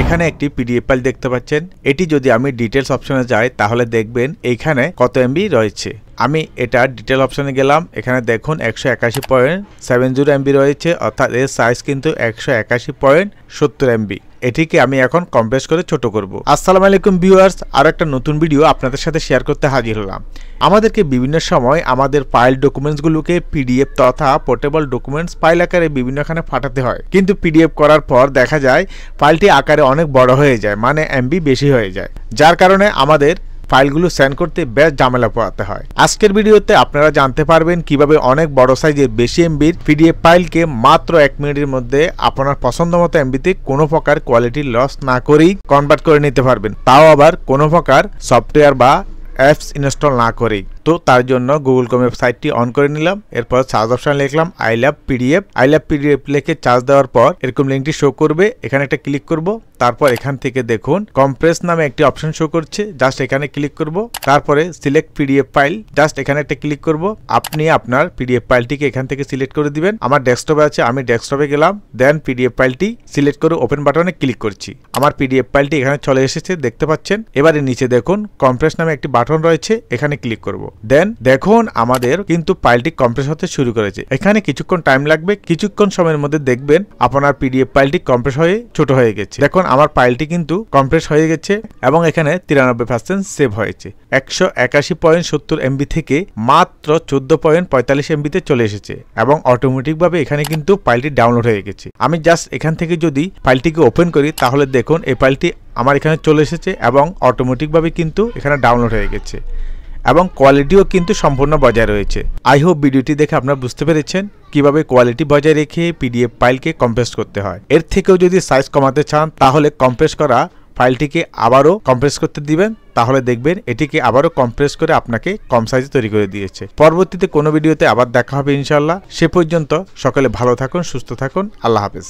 এখানে একটি PDF file দেখতে পাচ্ছেন। এটি যদি আমি ডিটেলস অপশনে যাই তাহলে দেখবেন এইখানে কত এমবি রয়েছে। আমি এটা ডিটেল অপশনে গেলাম, এখানে দেখুন 181.70 এমবি রয়েছে, অর্থাৎ এর সাইজ কিন্তু 181.70 এমবি। এটিকে আমি এখন কম্প্রেস করে ছোট করব। আসসালামু আলাইকুম ভিউয়ার্স, আর একটা নতুন ভিডিও আপনাদের সাথে শেয়ার করতে হাজির হলাম। আমাদেরকে বিভিন্ন সময় আমাদের ফাইল ডকুমেন্টসগুলোকে পিডিএফ তথা পোর্টেবল ডকুমেন্টস ফাইল আকারে বিভিন্নখানে পাঠাতে হয়, কিন্তু পিডিএফ করার পর দেখা যায় ফাইলটি আকারে অনেক বড় হয়ে যায়, মানে এমবি বেশি হয়ে যায়, যার কারণে আমাদের ফাইলগুলো সেন্ড করতে বেশ ঝামেলা পোহাতে হয়। আজকের ভিডিওতে আপনারা জানতে পারবেন কিভাবে অনেক বড় সাইজের বেশি এমবির পিডিএফ ফাইলকে মাত্র 1 মিনিটের মধ্যে আপনার পছন্দ মতো এমবিতে কোনো প্রকার কোয়ালিটি লস না করেই কনভার্ট করে নিতে পারবেন, তাও আবার কোনো প্রকার সফটওয়্যার বা অ্যাপস ইনস্টল না করেই। তো তার জন্য গুগল ক্রোম ওয়েবসাইটটি অন করে নিলাম, এরপর সার্চ অপশন লিখলাম আই লাভ পিডিএফ লিখে চার্জ দেওয়ার পর এরকম লিঙ্কটি শো করবে, এখানে একটা ক্লিক করব। তারপর এখান থেকে দেখুন কম্প্রেস নামে একটি অপশন শো করছে, জাস্ট এখানে ক্লিক করব। তারপরে সিলেক্ট পিডিএফ ফাইল, জাস্ট এখানে একটা ক্লিক করব। আপনি আপনার পিডিএফ ফাইলটিকে এখান থেকে সিলেক্ট করে দিবেন। আমার ডেস্কটপে আছে, আমি ডেস্কটপে গেলাম, দেন পিডিএফ ফাইলটি সিলেক্ট করে ওপেন বাটনে ক্লিক করছি। আমার পিডিএফ ফাইলটি এখানে চলে এসেছে, দেখতে পাচ্ছেন। এবারে নিচে দেখুন কম্প্রেস নামে একটি বাটন রয়েছে, এখানে ক্লিক করব। দেন দেখুন আমাদের কিন্তু ফাইলটি কম্প্রেস হতে শুরু করেছে। এখানে কিছুক্ষণ টাইম লাগবে, কিছুক্ষণ সময়ের মধ্যে দেখবেন আপনার পিডিএফ ফাইলটি কম্প্রেস হয়ে ছোট হয়ে গেছে। দেখুন আমার ফাইলটি কিন্তু কম্প্রেস হয়ে গেছে এবং এখানে 93% সেভ হয়েছে। 181.70 এমবি থেকে মাত্র 14.45 এমবিতে চলে এসেছে এবং অটোমেটিক ভাবে এখানে কিন্তু ফাইলটি ডাউনলোড হয়ে গেছে। আমি জাস্ট এখান থেকে যদি ফাইলটিকে ওপেন করি তাহলে দেখুন এই ফাইলটি আমার এখানে চলে এসেছে এবং অটোমেটিক ভাবে কিন্তু এখানে ডাউনলোড হয়ে গেছে এবং কোয়ালিটিও কিন্তু সম্পূর্ণ বজায় রয়েছে। আই হোপ ভিডিওটি দেখে আপনারা বুঝতে পেরেছেন কিভাবে কোয়ালিটি বজায় রেখে পিডিএফ ফাইলকে কম্প্রেস করতে হয়। এর থেকেও যদি সাইজ কমাতে চান তাহলে কম্প্রেস করা ফাইলটিকে আবারও কম্প্রেস করতে দিবেন, তাহলে দেখবেন এটিকে আবারও কম্প্রেস করে আপনাকে কম সাইজে তৈরি করে দিয়েছে। পরবর্তীতে কোনো ভিডিওতে আবার দেখা হবে ইনশাআল্লাহ। সে পর্যন্ত সকলে ভালো থাকুন, সুস্থ থাকুন, আল্লাহ হাফেজ।